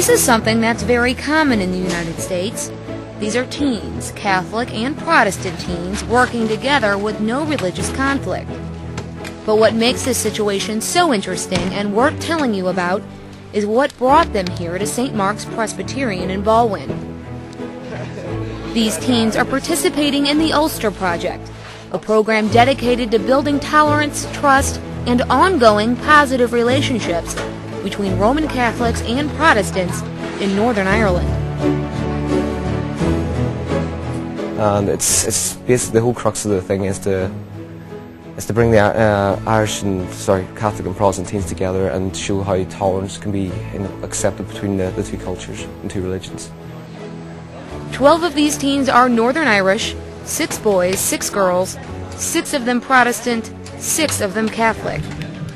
This is something that's very common in the United States. These are teens, Catholic and Protestant teens, working together with no religious conflict. But what makes this situation so interesting and worth telling you about is what brought them here to St. Mark's Presbyterian in Baldwin. These teens are participating in the Ulster Project, a program dedicated to building tolerance, trust, and ongoing positive relationships between Roman Catholics and Protestants in Northern Ireland. And it's basically the whole crux of the thing is to bring the Catholic and Protestant teens together and show how tolerance can be accepted between the two cultures and two religions. 12 of these teens are Northern Irish, 6 boys, 6 girls, 6 of them Protestant, 6 of them Catholic.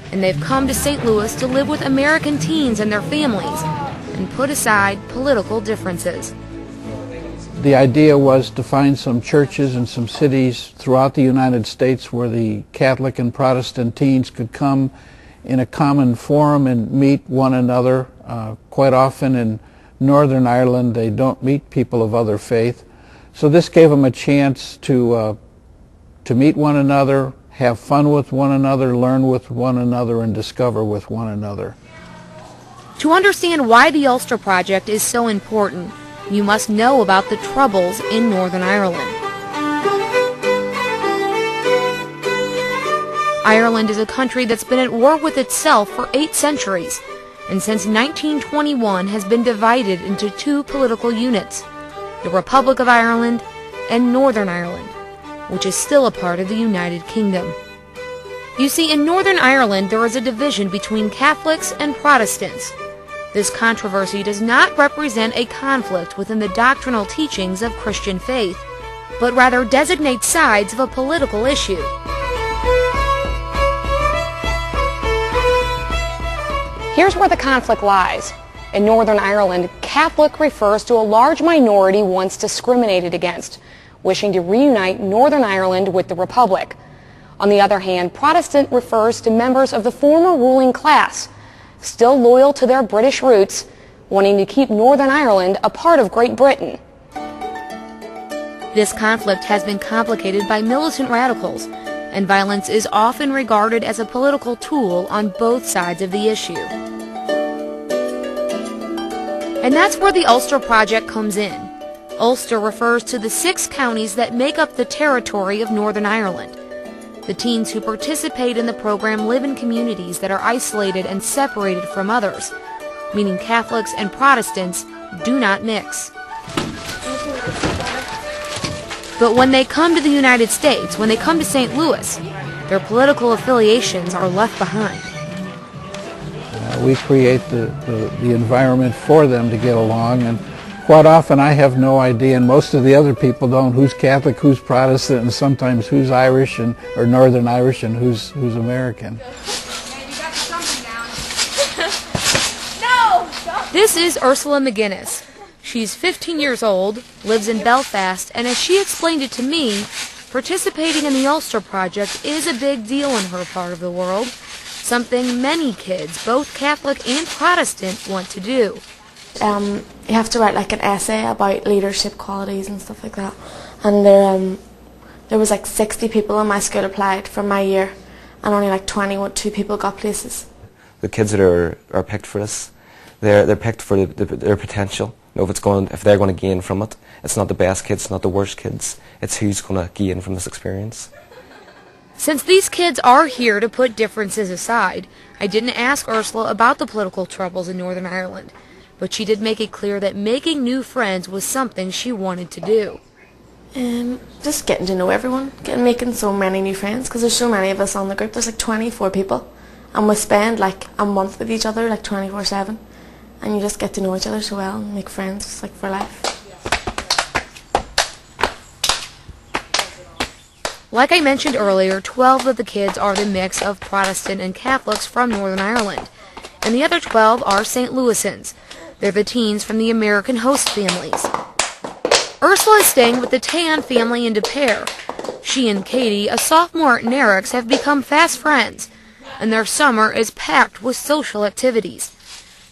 And they've come to St. Louis to live with American teens and their families and put aside political differences. The idea was to find some churches and some cities throughout the United States where the Catholic and Protestant teens could come in a common forum and meet one another. Quite often in Northern Ireland they don't meet people of other faith. So this gave them a chance to meet one another, have fun with one another, learn with one another, and discover with one another. To understand why the Ulster Project is so important, you must know about the Troubles in Northern Ireland. Ireland is a country that's been at war with itself for 8 centuries, and since 1921 has been divided into 2 political units, the Republic of Ireland and Northern Ireland, which is still a part of the United Kingdom. You see, in Northern Ireland there is a division between Catholics and Protestants. This controversy does not represent a conflict within the doctrinal teachings of Christian faith, but rather designates sides of a political issue. Here's where the conflict lies. In Northern Ireland, Catholic refers to a large minority once discriminated against, wishing to reunite Northern Ireland with the Republic. On the other hand, Protestant refers to members of the former ruling class, still loyal to their British roots, wanting to keep Northern Ireland a part of Great Britain. This conflict has been complicated by militant radicals, and violence is often regarded as a political tool on both sides of the issue. And that's where the Ulster Project comes in. Ulster refers to the 6 counties that make up the territory of Northern Ireland. The teens who participate in the program live in communities that are isolated and separated from others, meaning Catholics and Protestants do not mix. But when they come to the United States, when they come to St. Louis, their political affiliations are left behind. We create the environment for them to get along, and quite often I have no idea, and most of the other people don't, who's Catholic, who's Protestant, and sometimes who's Irish or Northern Irish and who's American. This is Ursula Mcginnis. She's 15 years old, lives in Belfast, and as she explained it to me, participating in the Ulster Project is a big deal in her part of the world, something many kids, both Catholic and Protestant, want to do. You have to write like an essay about leadership qualities and stuff like that. And there was like 60 people in my school applied from my year, and only like 22 people got places. The kids that are picked for this, they're picked for their potential. You know, if they're going to gain from it, it's not the best kids, it's not the worst kids. It's who's going to gain from this experience. Since these kids are here to put differences aside, I didn't ask Ursula about the political troubles in Northern Ireland, but she did make it clear that making new friends was something she wanted to do. Just getting to know everyone, making so many new friends, because there's so many of us on the group. There's like 24 people, and we spend like a month with each other, like 24/7, and you just get to know each other so well and make friends like for life. Like I mentioned earlier, 12 of the kids are the mix of Protestant and Catholics from Northern Ireland, and the other 12 are St. Louisans. They're the teens from the American host families. Ursula is staying with the Tan family in De Pere. She and Katie, a sophomore at Nerix, have become fast friends, and their summer is packed with social activities.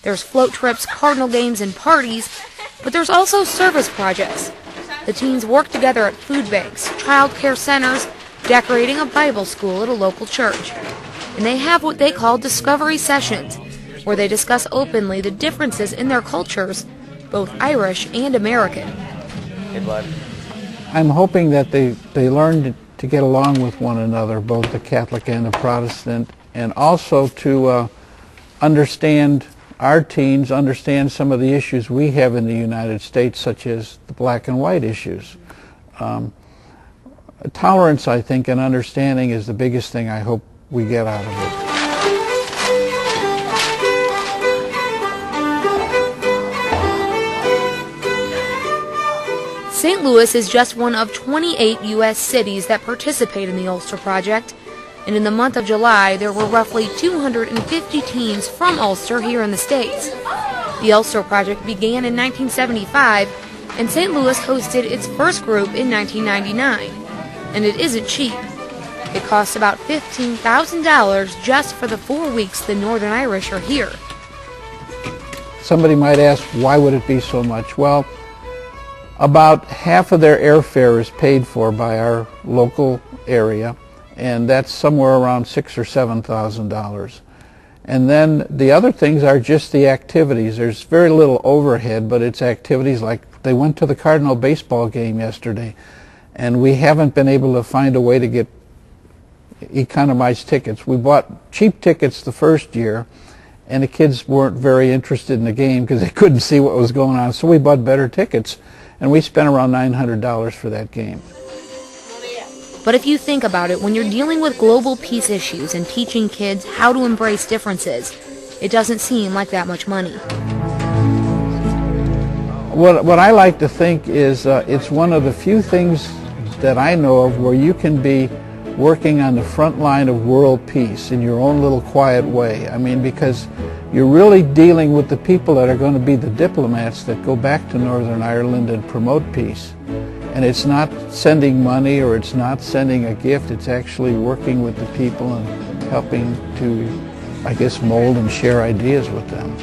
There's float trips, cardinal games, and parties, but there's also service projects. The teens work together at food banks, child care centers, decorating a Bible school at a local church. And they have what they call discovery sessions, where they discuss openly the differences in their cultures, both Irish and American. I'm hoping that they learn to get along with one another, both the Catholic and the Protestant, and also to understand our teens, understand some of the issues we have in the United States, such as the black and white issues. Tolerance, I think, and understanding is the biggest thing I hope we get out of it. St. Louis is just one of 28 U.S. cities that participate in the Ulster Project, and in the month of July there were roughly 250 teens from Ulster here in the States. The Ulster Project began in 1975, and St. Louis hosted its first group in 1999, and it isn't cheap. It costs about $15,000 just for the 4 weeks the Northern Irish are here. Somebody might ask, why would it be so much? Well, about half of their airfare is paid for by our local area, and that's somewhere around $6,000 or $7,000. And then the other things are just the activities. There's very little overhead, but it's activities like they went to the Cardinal baseball game yesterday, and we haven't been able to find a way to get economized tickets. We bought cheap tickets the first year, and the kids weren't very interested in the game because they couldn't see what was going on, so we bought better tickets. And we spent around $900 for that game. But if you think about it, when you're dealing with global peace issues and teaching kids how to embrace differences, it doesn't seem like that much money. What I like to think is it's one of the few things that I know of where you can be working on the front line of world peace in your own little quiet way. I mean, because you're really dealing with the people that are going to be the diplomats that go back to Northern Ireland and promote peace. And it's not sending money or it's not sending a gift, it's actually working with the people and helping to, I guess, mold and share ideas with them.